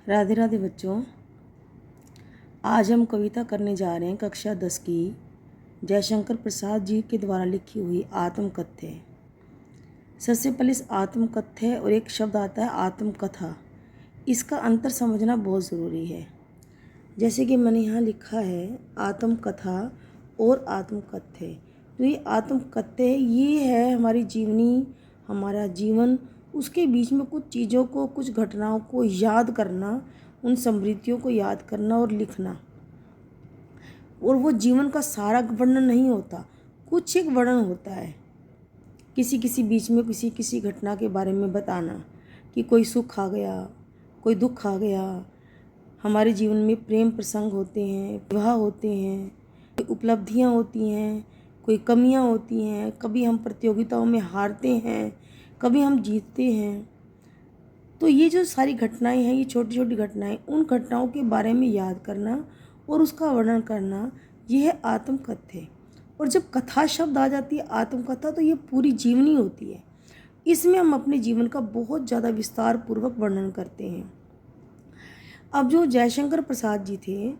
राधे राधे बच्चों, आज हम कविता करने जा रहे हैं कक्षा 10 की जयशंकर प्रसाद जी के द्वारा लिखी हुई आत्मकथ्य। सबसे पहले इस आत्मकथ्य और एक शब्द आता है आत्मकथा। इसका अंतर समझना बहुत ज़रूरी है। जैसे कि मैंने यहाँ लिखा है आत्मकथा और आत्मकथ्य। तो ये आत्मकथ्य ये है हमारी जीवनी, हमारा जीवन, उसके बीच में कुछ चीज़ों को, कुछ घटनाओं को याद करना, उन स्मृतियों को याद करना और लिखना। और वो जीवन का सारा वर्णन नहीं होता, कुछ एक वर्णन होता है। किसी किसी बीच में किसी किसी घटना के बारे में बताना कि कोई सुख आ गया, कोई दुख आ गया। हमारे जीवन में प्रेम प्रसंग होते हैं, विवाह होते हैं, कोई उपलब्धियाँ होती हैं, कोई कमियाँ होती हैं। कभी हम प्रतियोगिताओं में हारते हैं, कभी हम जीतते हैं। तो ये जो सारी घटनाएं हैं, ये छोटी छोटी घटनाएं, उन घटनाओं के बारे में याद करना और उसका वर्णन करना, ये है आत्मकथ्य। और जब कथा शब्द आ जाती है आत्मकथा, तो ये पूरी जीवनी होती है। इसमें हम अपने जीवन का बहुत ज़्यादा विस्तार पूर्वक वर्णन करते हैं। अब जो जयशंकर प्रसाद जी थे,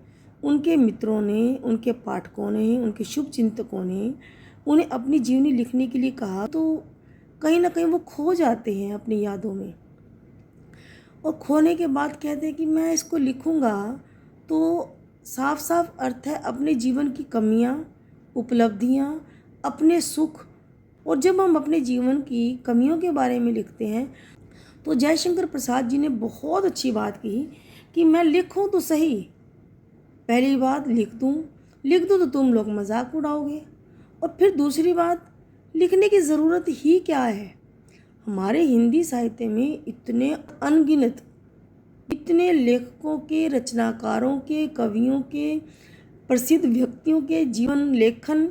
उनके मित्रों ने, उनके पाठकों ने, उनके शुभ चिंतकों ने उन्हें अपनी जीवनी लिखने के लिए कहा, तो कहीं ना कहीं वो खो जाते हैं अपनी यादों में। और खोने के बाद कहते हैं कि मैं इसको लिखूँगा, तो साफ साफ अर्थ है अपने जीवन की कमियाँ, उपलब्धियाँ, अपने सुख। और जब हम अपने जीवन की कमियों के बारे में लिखते हैं, तो जयशंकर प्रसाद जी ने बहुत अच्छी बात कही कि मैं लिखूं तो सही, पहली बात लिख दूं तो तुम लोग मजाक उड़ाओगे। और फिर दूसरी बात, लिखने की ज़रूरत ही क्या है। हमारे हिंदी साहित्य में इतने अनगिनत, इतने लेखकों के, रचनाकारों के, कवियों के, प्रसिद्ध व्यक्तियों के जीवन लेखन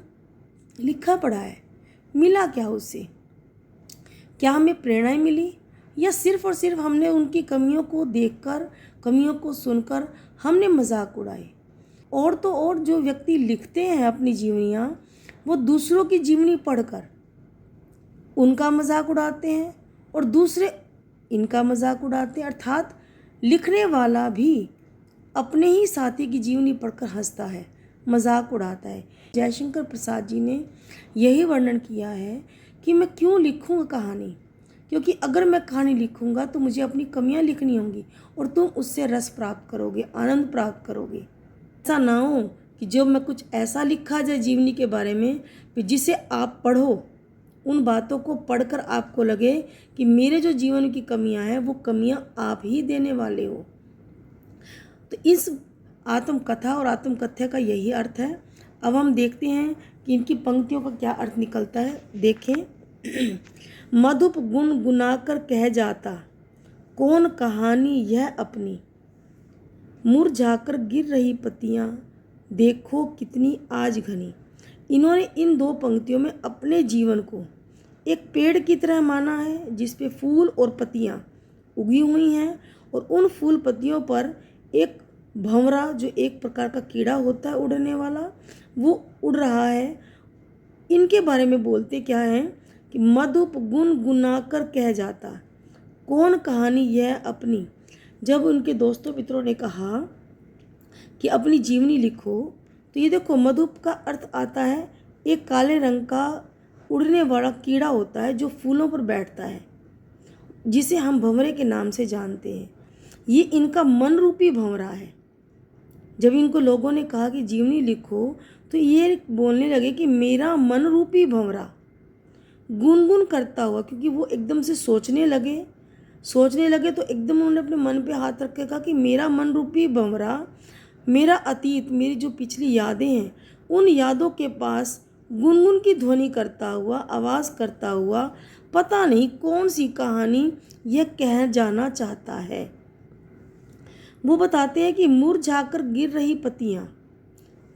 लिखा पड़ा है। मिला क्या उससे? क्या हमें प्रेरणाएं मिली, या सिर्फ और सिर्फ हमने उनकी कमियों को देखकर, कमियों को सुनकर हमने मजाक उड़ाए? और तो और जो व्यक्ति लिखते हैं अपनी जीवनियाँ, वो दूसरों की जीवनी पढ़कर उनका मजाक उड़ाते हैं और दूसरे इनका मजाक उड़ाते हैं। अर्थात लिखने वाला भी अपने ही साथी की जीवनी पढ़कर हंसता है, मजाक उड़ाता है। जयशंकर प्रसाद जी ने यही वर्णन किया है कि मैं क्यों लिखूँगा कहानी, क्योंकि अगर मैं कहानी लिखूँगा तो मुझे अपनी कमियाँ लिखनी होंगी और तुम उससे रस प्राप्त करोगे, आनंद प्राप्त करोगे। ऐसा ना हो कि जब मैं कुछ ऐसा लिखा जाए जीवनी के बारे में जिसे आप पढ़ो, उन बातों को पढ़कर आपको लगे कि मेरे जो जीवन की कमियां हैं वो कमियां आप ही देने वाले हो। तो इस आत्मकथा और आत्मकथ्य का यही अर्थ है। अब हम देखते हैं कि इनकी पंक्तियों का क्या अर्थ निकलता है। देखें, मधुप गुण गुनाकर कह जाता, कौन कहानी यह अपनी, मुरझाकर गिर रही पत्तियां, देखो कितनी आज घनी। इन्होंने इन दो पंक्तियों में अपने जीवन को एक पेड़ की तरह माना है, जिस पे फूल और पत्तियां उगी हुई हैं, और उन फूल पत्तियों पर एक भंवरा, जो एक प्रकार का कीड़ा होता है उड़ने वाला, वो उड़ रहा है। इनके बारे में बोलते क्या है कि मधुप गुण गुनाकर कह जाता, कौन कहानी यह अपनी। जब उनके दोस्तों मित्रों ने कहा कि अपनी जीवनी लिखो, तो ये देखो, मधुप का अर्थ आता है एक काले रंग का उड़ने वाला कीड़ा होता है जो फूलों पर बैठता है, जिसे हम भंवरे के नाम से जानते हैं। ये इनका मन रूपी भंवरा है। जब इनको लोगों ने कहा कि जीवनी लिखो, तो ये बोलने लगे कि मेरा मन रूपी भंवरा, गुनगुन करता हुआ, क्योंकि वो एकदम से सोचने लगे तो एकदम उन्होंने अपने मन पे हाथ रख के कहा कि मेरा मन रूपी भंवरा, मेरा अतीत, मेरी जो पिछली यादें हैं, उन यादों के पास गुनगुन की ध्वनि करता हुआ, आवाज़ करता हुआ, पता नहीं कौन सी कहानी यह कह जाना चाहता है। वो बताते हैं कि मुरझाकर गिर रही पत्तियां,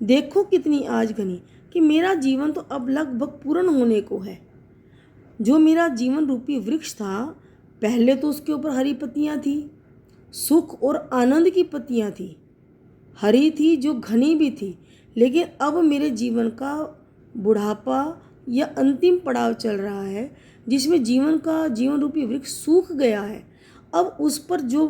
देखो कितनी आज घनी, कि मेरा जीवन तो अब लगभग पूर्ण होने को है। जो मेरा जीवन रूपी वृक्ष था, पहले तो उसके ऊपर हरी पत्तियां थी, सुख और आनंद की पत्तियां थी, हरी थी, जो घनी भी थी। लेकिन अब मेरे जीवन का बुढ़ापा या अंतिम पड़ाव चल रहा है, जिसमें जीवन रूपी वृक्ष सूख गया है। अब उस पर जो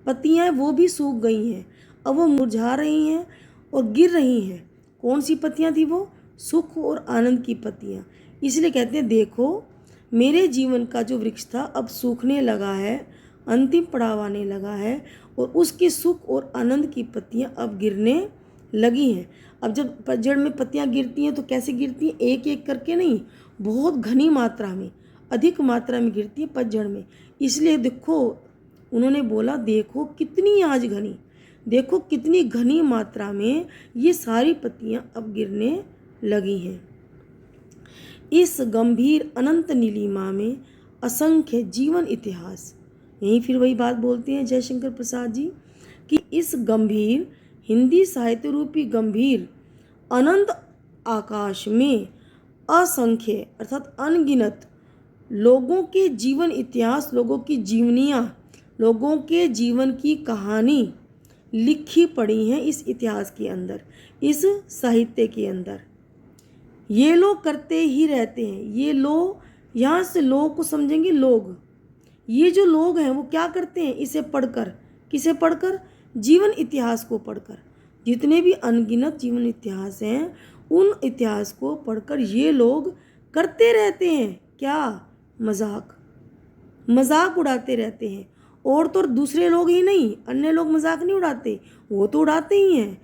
पत्तियां हैं वो भी सूख गई हैं, अब वो मुरझा रही हैं और गिर रही हैं। कौन सी पत्तियां थी वो? सुख और आनंद की पत्तियां। इसलिए कहते हैं देखो मेरे जीवन का जो वृक्ष था अब सूखने लगा है, अंतिम पड़ाव आने लगा है और उसके सुख और आनंद की पत्तियां अब गिरने लगी हैं। अब जब पतझड़ में पत्तियां गिरती हैं तो कैसे गिरती हैं? एक एक करके नहीं, बहुत घनी मात्रा में, अधिक मात्रा में गिरती है पतझड़ में। इसलिए देखो उन्होंने बोला देखो कितनी आज घनी, देखो कितनी घनी मात्रा में ये सारी पत्तियां अब गिरने लगी हैं। इस गंभीर अनंत नीलिमा में असंख्य जीवन इतिहास, यहीं फिर वही बात बोलते हैं जयशंकर प्रसाद जी कि इस गंभीर हिंदी साहित्य रूपी गंभीर अनंत आकाश में असंख्य अर्थात अनगिनत लोगों के जीवन इतिहास, लोगों की जीवनियाँ, लोगों के जीवन की कहानी लिखी पड़ी हैं इस इतिहास के अंदर, इस साहित्य के अंदर। ये लोग करते ही रहते हैं, ये लोग, यहाँ से लोग को समझेंगे लोग, ये जो लोग हैं वो क्या करते हैं? इसे पढ़कर, किसे पढ़कर? जीवन इतिहास को पढ़कर। जितने भी अनगिनत जीवन इतिहास हैं उन इतिहास को पढ़कर ये लोग करते रहते हैं क्या? मजाक, मजाक उड़ाते रहते हैं। और तो दूसरे लोग ही नहीं, अन्य लोग मजाक नहीं उड़ाते, वो तो उड़ाते ही हैं,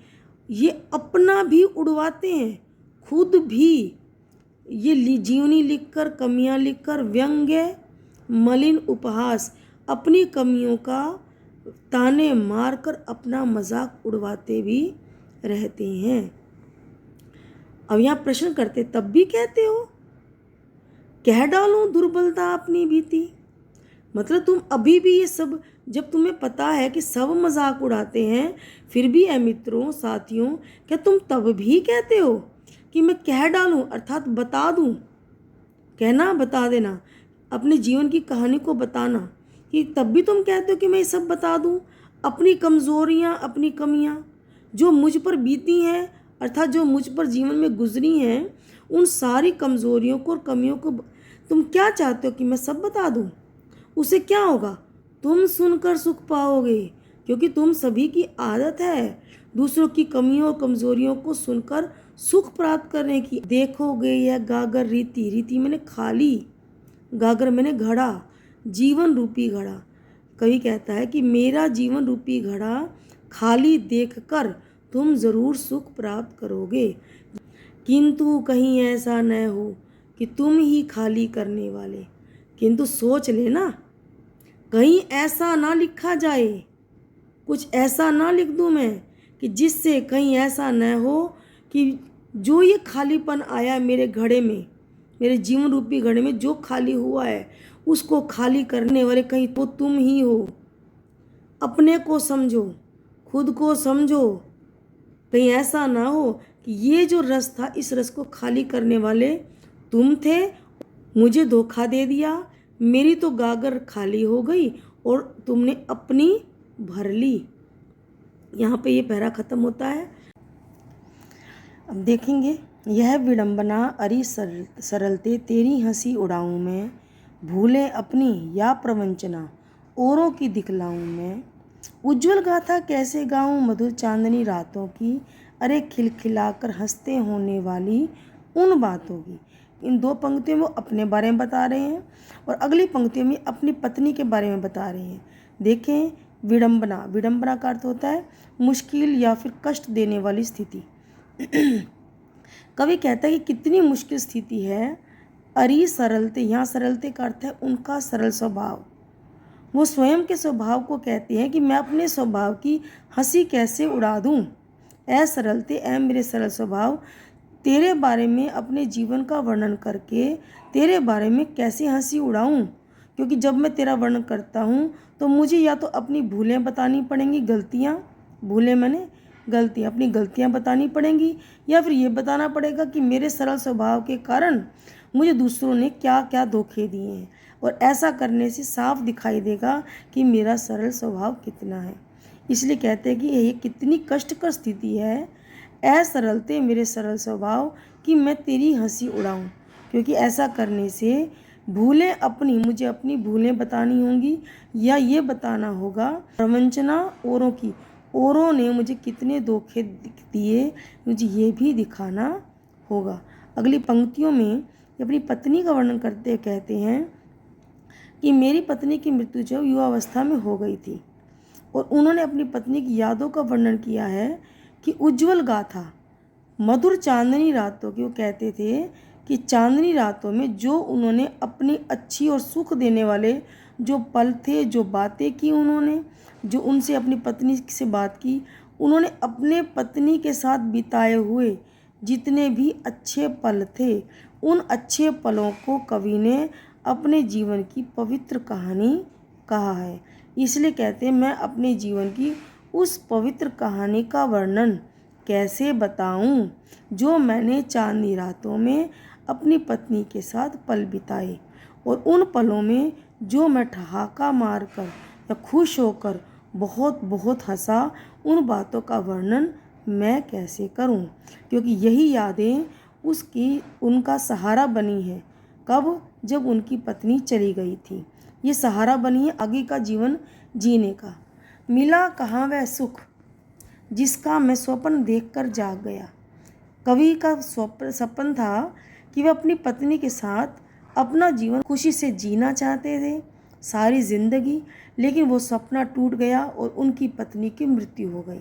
ये अपना भी उड़वाते हैं, खुद भी ये जीवनी लिखकर, कमियां लिखकर, व्यंग्य, मलिन उपहास, अपनी कमियों का ताने मारकर अपना मजाक उड़वाते भी रहते हैं। अब यहाँ प्रश्न करते तब भी कहते हो, कह डालूं दुर्बलता अपनी बीती। मतलब तुम अभी भी ये सब, जब तुम्हें पता है कि सब मजाक उड़ाते हैं, फिर भी है मित्रों, साथियों, क्या तुम तब भी कहते हो कि मैं कह डालूं अर्थात बता दूं? कहना, बता देना, अपने जीवन की कहानी को बताना, कि तब भी तुम कहते हो कि मैं ये सब बता दूं? अपनी कमज़ोरियां, अपनी कमियां जो मुझ पर बीती हैं अर्थात जो मुझ पर जीवन में गुजरी हैं, उन सारी कमज़ोरियों को और कमियों को तुम क्या चाहते हो कि मैं सब बता दूं? उसे क्या होगा? तुम सुनकर सुख पाओगे, क्योंकि तुम सभी की आदत है दूसरों की कमियों और कमज़ोरियों को सुनकर सुख प्राप्त करने की। देखोगे यह गागर रीति, रीति मैंने खाली, गागर मैंने घड़ा, जीवन रूपी घड़ा। कवि कहता है कि मेरा जीवन रूपी घड़ा खाली देखकर तुम ज़रूर सुख प्राप्त करोगे, किंतु कहीं ऐसा न हो कि तुम ही खाली करने वाले। किंतु सोच लेना, कहीं ऐसा ना लिखा जाए, कुछ ऐसा ना लिख दूं मैं कि जिससे कहीं ऐसा न हो कि जो ये खालीपन आया मेरे घड़े में, मेरे जीवन रूपी घड़े में जो खाली हुआ है, उसको खाली करने वाले कहीं तो तुम ही हो। अपने को समझो, खुद को समझो, कहीं ऐसा ना हो कि ये जो रस था, इस रस को खाली करने वाले तुम थे, मुझे धोखा दे दिया, मेरी तो गागर खाली हो गई और तुमने अपनी भर ली। यहाँ पे ये पैरा खत्म होता है। अब देखेंगे, यह विडंबना अरी सरलते तेरी हंसी उड़ाऊं मैं, भूले अपनी या प्रवंचना औरों की दिखलाऊं मैं, उज्ज्वल गाथा कैसे गाऊं मधुर चांदनी रातों की, अरे खिलखिलाकर हंसते होने वाली उन बातों की। इन दो पंक्तियों में अपने बारे में बता रहे हैं और अगली पंक्तियों में अपनी पत्नी के बारे में बता रहे हैं। देखें, विडंबना, विडंबना का अर्थ होता है मुश्किल या फिर कष्ट देने वाली स्थिति। कवि कहता है कि कितनी मुश्किल स्थिति है। अरी सरलते, यहाँ सरलते का अर्थ है उनका सरल स्वभाव। वो स्वयं के स्वभाव को कहते हैं कि मैं अपने स्वभाव की हंसी कैसे उड़ा दूँ। ऐ सरलते, ऐ मेरे सरल स्वभाव, तेरे बारे में अपने जीवन का वर्णन करके तेरे बारे में कैसे हंसी उड़ाऊँ। क्योंकि जब मैं तेरा वर्णन करता हूँ तो मुझे या तो अपनी भूलें बतानी पड़ेंगी, गलतियाँ, भूलें मैंने गलतियाँ, अपनी गलतियाँ बतानी पड़ेंगी, या फिर ये बताना पड़ेगा कि मेरे सरल स्वभाव के कारण मुझे दूसरों ने क्या क्या धोखे दिए हैं। और ऐसा करने से साफ दिखाई देगा कि मेरा सरल स्वभाव कितना है। इसलिए कहते हैं कि ये कितनी कष्टकर स्थिति है, ऐ सरलते मेरे सरल स्वभाव, कि मैं तेरी हंसी उड़ाऊं। क्योंकि ऐसा करने से भूलें अपनी, मुझे अपनी भूलें बतानी होंगी या ये बताना होगा प्रवंचना औरों की, औरों ने मुझे कितने धोखे दिए, मुझे ये भी दिखाना होगा। अगली पंक्तियों में अपनी पत्नी का वर्णन करते कहते हैं कि मेरी पत्नी की मृत्यु जो युवावस्था में हो गई थी, और उन्होंने अपनी पत्नी की यादों का वर्णन किया है कि उज्ज्वल गाथा, मधुर चांदनी रातों की। वो कहते थे कि चांदनी रातों में जो उन्होंने अपनी अच्छी और सुख देने वाले जो पल थे, जो बातें की उन्होंने, जो उनसे अपनी पत्नी से बात की, उन्होंने अपने पत्नी के साथ बिताए हुए जितने भी अच्छे पल थे, उन अच्छे पलों को कवि ने अपने जीवन की पवित्र कहानी कहा है। इसलिए कहते हैं मैं अपने जीवन की उस पवित्र कहानी का वर्णन कैसे बताऊं जो मैंने चांदनी रातों में अपनी पत्नी के साथ पल बिताए, और उन पलों में जो मैं ठहाका मारकर या खुश होकर बहुत बहुत हंसा, उन बातों का वर्णन मैं कैसे करूं, क्योंकि यही यादें उनका सहारा बनी है। कब? जब उनकी पत्नी चली गई थी। ये सहारा बनी है आगे का जीवन जीने का। मिला कहाँ वह सुख जिसका मैं स्वप्न देखकर जाग गया। कवि का सपन था कि वह अपनी पत्नी के साथ अपना जीवन खुशी से जीना चाहते थे सारी जिंदगी, लेकिन वो सपना टूट गया और उनकी पत्नी की मृत्यु हो गई।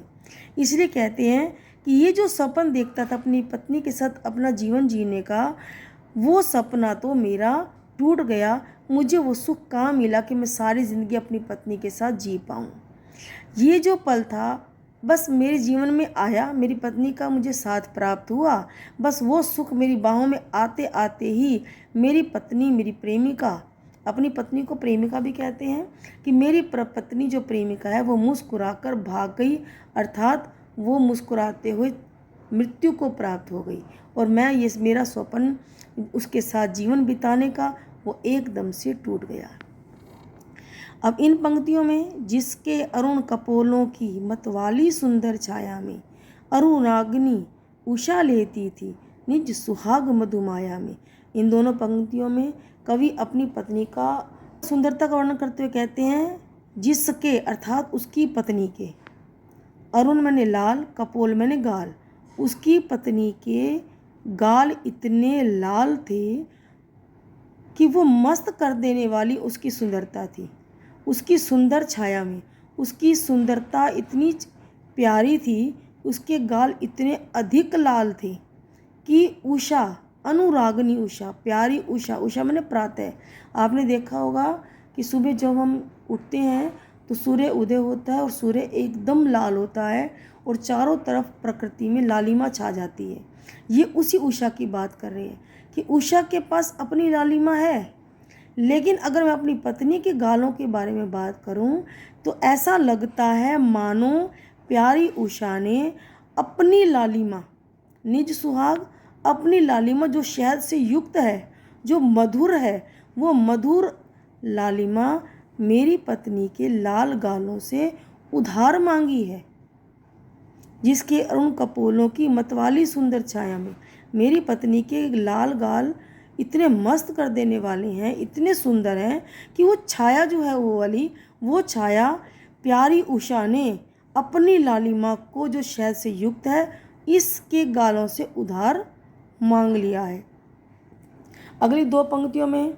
इसलिए कहते हैं कि ये जो सपन देखता था अपनी पत्नी के साथ अपना जीवन जीने का, वो सपना तो मेरा टूट गया। मुझे वो सुख कहाँ मिला कि मैं सारी ज़िंदगी अपनी पत्नी के साथ जी पाऊँ। ये जो पल था बस मेरे जीवन में आया, मेरी पत्नी का मुझे साथ प्राप्त हुआ, बस वो सुख मेरी बाहों में आते आते ही मेरी पत्नी, मेरी प्रेमिका, अपनी पत्नी को प्रेमिका भी कहते हैं, कि मेरी पत्नी जो प्रेमिका है वो मुस्कुराकर भाग गई, अर्थात वो मुस्कुराते हुए मृत्यु को प्राप्त हो गई, और मैं ये मेरा स्वप्न उसके साथ जीवन बिताने का वो एकदम से टूट गया। अब इन पंक्तियों में जिसके अरुण कपोलों की मतवाली सुंदर छाया में अरुणाग्नि उषा लेती थी निज सुहाग मधुमाया में, इन दोनों पंक्तियों में कवि अपनी पत्नी का सुंदरता का वर्णन करते हुए कहते हैं जिसके अर्थात उसकी पत्नी के, अरुण मैंने लाल, कपोल मैंने गाल, उसकी पत्नी के गाल इतने लाल थे कि वो मस्त कर देने वाली उसकी सुंदरता थी। उसकी सुंदर छाया में उसकी सुंदरता इतनी प्यारी थी, उसके गाल इतने अधिक लाल थे कि उषा, अनुरागनी उषा, प्यारी उषा, उषा मैंने प्रातः, आपने देखा होगा कि सुबह जब हम उठते हैं तो सूर्य उदय होता है और सूर्य एकदम लाल होता है और चारों तरफ प्रकृति में लालिमा छा जाती है। ये उसी उषा की बात कर रहे हैं कि उषा के पास अपनी लालिमा है, लेकिन अगर मैं अपनी पत्नी के गालों के बारे में बात करूं तो ऐसा लगता है मानो प्यारी उषा ने अपनी लालिमा, निज सुहाग, अपनी लालिमा जो शहद से युक्त है, जो मधुर है, वो मधुर लालिमा मेरी पत्नी के लाल गालों से उधार मांगी है। जिसके अरुण कपोलों की मतवाली सुंदर छाया में मेरी पत्नी के लाल गाल इतने मस्त कर देने वाले हैं, इतने सुंदर हैं कि वो छाया जो है वो वाली, वो छाया प्यारी उषा ने अपनी लालिमा को जो शहद से युक्त है इसके गालों से उधार मांग लिया है। अगली दो पंक्तियों में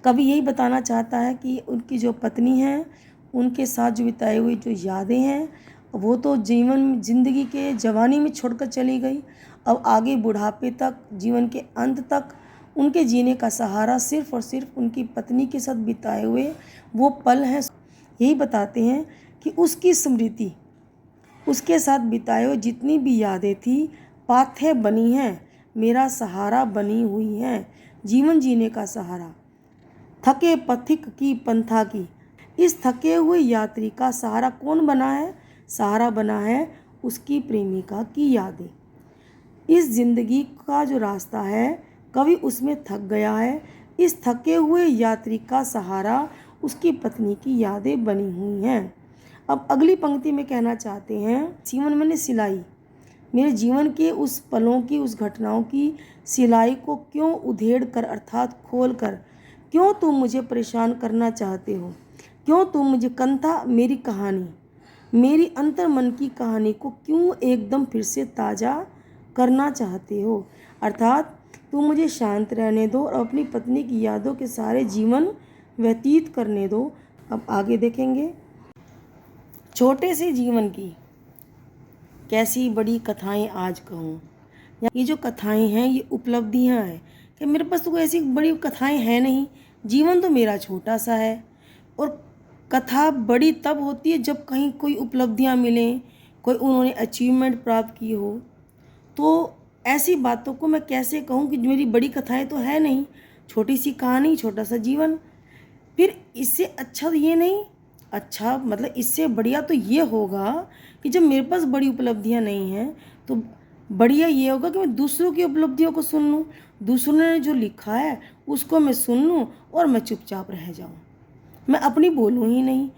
कवि यही बताना चाहता है कि उनकी जो पत्नी है उनके साथ जो बिताई हुई जो यादें हैं वो तो जिंदगी के जवानी में छोड़कर चली गई, अब आगे बुढ़ापे तक, जीवन के अंत तक उनके जीने का सहारा सिर्फ और सिर्फ उनकी पत्नी के साथ बिताए हुए वो पल हैं। यही बताते हैं कि उसकी स्मृति, उसके साथ बिताए हुए जितनी भी यादें थी पाथेय बनी हैं, मेरा सहारा बनी हुई हैं, जीवन जीने का सहारा। थके पथिक की पंथा की, इस थके हुए यात्री का सहारा कौन बना है? सहारा बना है उसकी प्रेमिका की यादें। इस जिंदगी का जो रास्ता है कवि उसमें थक गया है, इस थके हुए यात्री का सहारा उसकी पत्नी की यादें बनी हुई हैं। अब अगली पंक्ति में कहना चाहते हैं, सीवन मैंने सिलाई, मेरे जीवन के उस पलों की, उस घटनाओं की सिलाई को क्यों उधेड़ कर अर्थात खोल कर क्यों तुम मुझे परेशान करना चाहते हो? क्यों तुम मुझे कंथा मेरी कहानी, मेरी अंतर मन की कहानी को क्यों एकदम फिर से ताज़ा करना चाहते हो? अर्थात तुम मुझे शांत रहने दो और अपनी पत्नी की यादों के सारे जीवन व्यतीत करने दो। अब आगे देखेंगे। छोटे से जीवन की कैसी बड़ी कथाएं आज कहूँ। ये जो कथाएं हैं ये उपलब्धियां हैं कि मेरे पास तो कोई ऐसी बड़ी कथाएं हैं नहीं, जीवन तो मेरा छोटा सा है। और कथा बड़ी तब होती है जब कहीं कोई उपलब्धियां मिलें, कोई उन्होंने अचीवमेंट प्राप्त की हो। तो ऐसी बातों को मैं कैसे कहूँ कि मेरी बड़ी कथाएं तो है नहीं, छोटी सी कहानी, छोटा सा जीवन। फिर इससे अच्छा तो ये नहीं, अच्छा मतलब इससे बढ़िया तो ये होगा कि जब मेरे पास बड़ी उपलब्धियां नहीं हैं तो बढ़िया ये होगा कि मैं दूसरों की उपलब्धियों को सुन लूँ, दूसरों ने जो लिखा है उसको मैं सुन लूँ और मैं चुपचाप रह जाऊँ, मैं अपनी बोलूँ ही नहीं।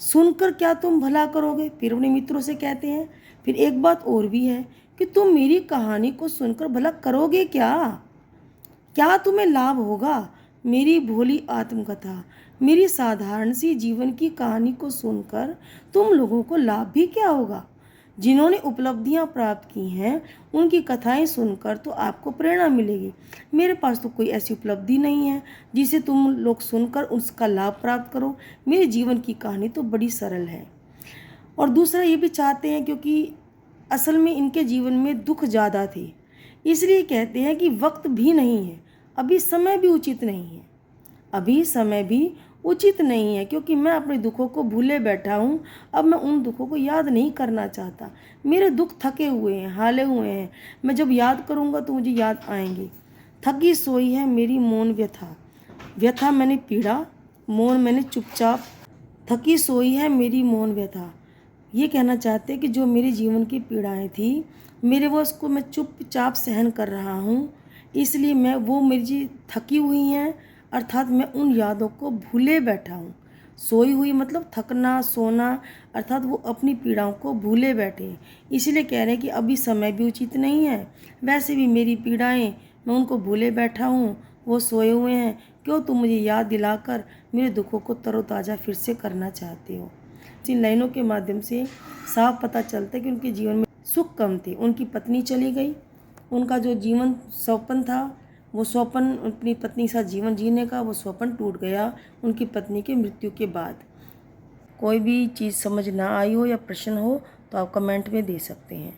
सुनकर क्या तुम भला करोगे, फिर अपने मित्रों से कहते हैं। फिर एक बात और भी है कि तुम मेरी कहानी को सुनकर भला करोगे क्या, क्या तुम्हें लाभ होगा? मेरी भोली आत्मकथा, मेरी साधारण सी जीवन की कहानी को सुनकर तुम लोगों को लाभ भी क्या होगा? जिन्होंने उपलब्धियां प्राप्त की हैं उनकी कथाएं सुनकर तो आपको प्रेरणा मिलेगी। मेरे पास तो कोई ऐसी उपलब्धि नहीं है जिसे तुम लोग सुनकर उसका लाभ प्राप्त करो। मेरे जीवन की कहानी तो बड़ी सरल है। और दूसरा ये भी चाहते हैं क्योंकि असल में इनके जीवन में दुख ज़्यादा थे, इसलिए कहते हैं कि वक्त भी नहीं है, अभी समय भी उचित नहीं है, अभी समय भी उचित नहीं है क्योंकि मैं अपने दुखों को भूले बैठा हूँ। अब मैं उन दुखों को याद नहीं करना चाहता। मेरे दुख थके हुए हैं, हाले हुए हैं, मैं जब याद करूँगा तो मुझे याद आएंगे। थकी सोई है मेरी मौन व्यथा, व्यथा मैंने पीड़ा, मौन मैंने चुपचाप। थकी सोई है मेरी मौन व्यथा, ये कहना चाहते हैं कि जो मेरे जीवन की पीड़ाएं थी मेरे वो उसको मैं चुपचाप सहन कर रहा हूँ, इसलिए मैं वो मेरी थकी हुई हैं, अर्थात मैं उन यादों को भूले बैठा हूँ। सोई हुई मतलब थकना, सोना, अर्थात वो अपनी पीड़ाओं को भूले बैठे हैं। इसीलिए कह रहे हैं कि अभी समय भी उचित नहीं है, वैसे भी मेरी पीड़ाएं मैं उनको भूले बैठा हूँ, वो सोए हुए हैं। क्यों तुम मुझे याद दिलाकर मेरे दुखों को तरोताज़ा फिर से करना चाहते हो? इन लाइनों के माध्यम से साफ पता चलता है कि उनके जीवन में सुख कम थे। उनकी पत्नी चली गई, उनका जो जीवन स्वप्न था वो स्वप्न, अपनी पत्नी के साथ जीवन जीने का वो स्वप्न टूट गया उनकी पत्नी की मृत्यु के बाद। कोई भी चीज़ समझ ना आई हो या प्रश्न हो तो आप कमेंट में दे सकते हैं।